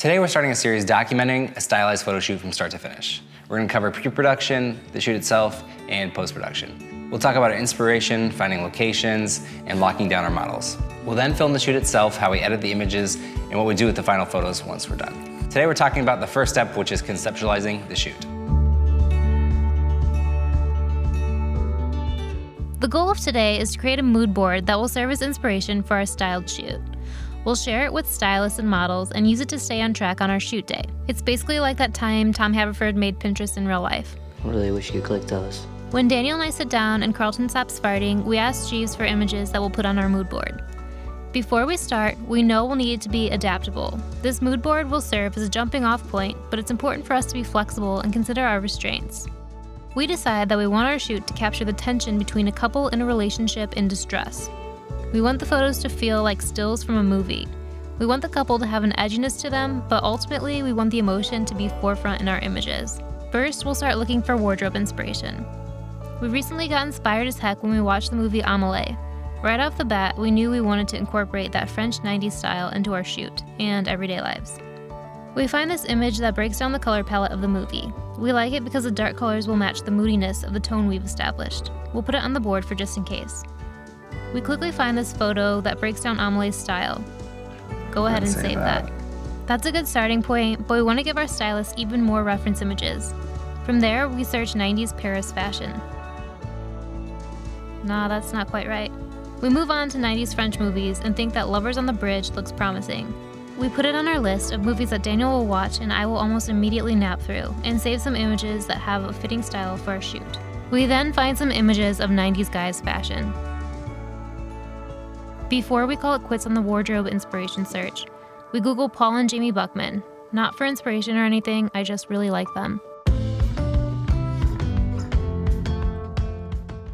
Today we're starting a series documenting a stylized photo shoot from start to finish. We're going to cover pre-production, the shoot itself, and post-production. We'll talk about our inspiration, finding locations, and locking down our models. We'll then film the shoot itself, how we edit the images, and what we do with the final photos once we're done. Today we're talking about the first step, which is conceptualizing the shoot. The goal of today is to create a mood board that will serve as inspiration for our styled shoot. We'll share it with stylists and models and use it to stay on track on our shoot day. It's basically like that time Tom Haverford made Pinterest in real life. I really wish you clicked those. When Daniel and I sit down and Carlton stops farting, we ask Jeeves for images that we'll put on our mood board. Before we start, we know we'll need it to be adaptable. This mood board will serve as a jumping off point, but it's important for us to be flexible and consider our restraints. We decide that we want our shoot to capture the tension between a couple in a relationship in distress. We want the photos to feel like stills from a movie. We want the couple to have an edginess to them, but ultimately we want the emotion to be forefront in our images. First, we'll start looking for wardrobe inspiration. We recently got inspired as heck when we watched the movie Amelie. Right off the bat, we knew we wanted to incorporate that French 90s style into our shoot and everyday lives. We find this image that breaks down the color palette of the movie. We like it because the dark colors will match the moodiness of the tone we've established. We'll put it on the board for just in case. We quickly find this photo that breaks down Amelie's style. Go ahead and save that. That's a good starting point, but we want to give our stylists even more reference images. From there, we search 90s Paris fashion. Nah, that's not quite right. We move on to 90s French movies and think that Lovers on the Bridge looks promising. We put it on our list of movies that Daniel will watch and I will almost immediately nap through, and save some images that have a fitting style for our shoot. We then find some images of 90s guys fashion. Before we call it quits on the wardrobe inspiration search, we Google Paul and Jamie Buckman. Not for inspiration or anything, I just really like them.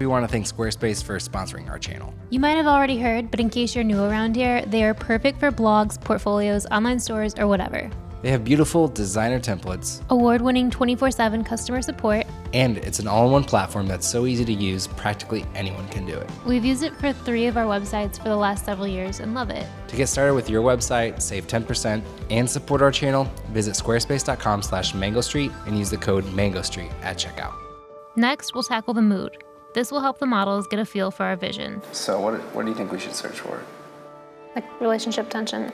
We want to thank Squarespace for sponsoring our channel. You might have already heard, but in case you're new around here, they are perfect for blogs, portfolios, online stores, or whatever. They have beautiful designer templates, Award-winning 24/7 customer support, and it's an all-in-one platform that's so easy to use, practically anyone can do it. We've used it for 3 of our websites for the last several years and love it. To get started with your website, save 10%, and support our channel, visit squarespace.com/Mango Street and use the code Mango Street at checkout. Next, we'll tackle the mood. This will help the models get a feel for our vision. So what do you think we should search for? Like relationship tension.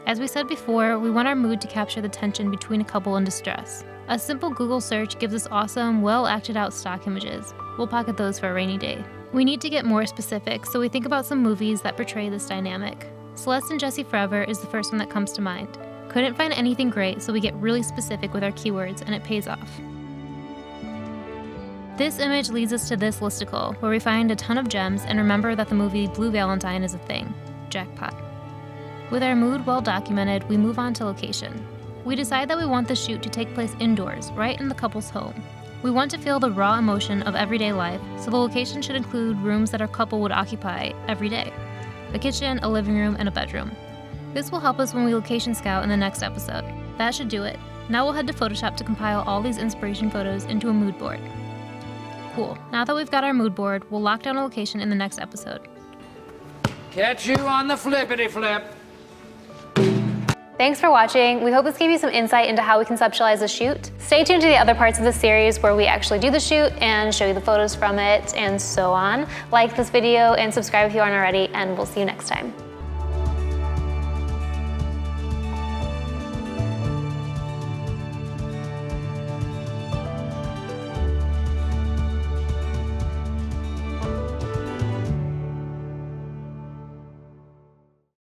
As we said before, we want our mood to capture the tension between a couple in distress. A simple Google search gives us awesome, well-acted-out stock images. We'll pocket those for a rainy day. We need to get more specific, so we think about some movies that portray this dynamic. Celeste and Jesse Forever is the first one that comes to mind. Couldn't find anything great, so we get really specific with our keywords, and it pays off. This image leads us to this listicle, where we find a ton of gems and remember that the movie Blue Valentine is a thing. Jackpot. With our mood well documented, we move on to location. We decide that we want the shoot to take place indoors, right in the couple's home. We want to feel the raw emotion of everyday life, so the location should include rooms that our couple would occupy every day. A kitchen, a living room, and a bedroom. This will help us when we location scout in the next episode. That should do it. Now we'll head to Photoshop to compile all these inspiration photos into a mood board. Cool. Now that we've got our mood board, we'll lock down a location in the next episode. Catch you on the flippity flip. Thanks for watching. We hope this gave you some insight into how we conceptualize a shoot. Stay tuned to the other parts of the series where we actually do the shoot and show you the photos from it and so on. Like this video and subscribe if you aren't already, and we'll see you next time.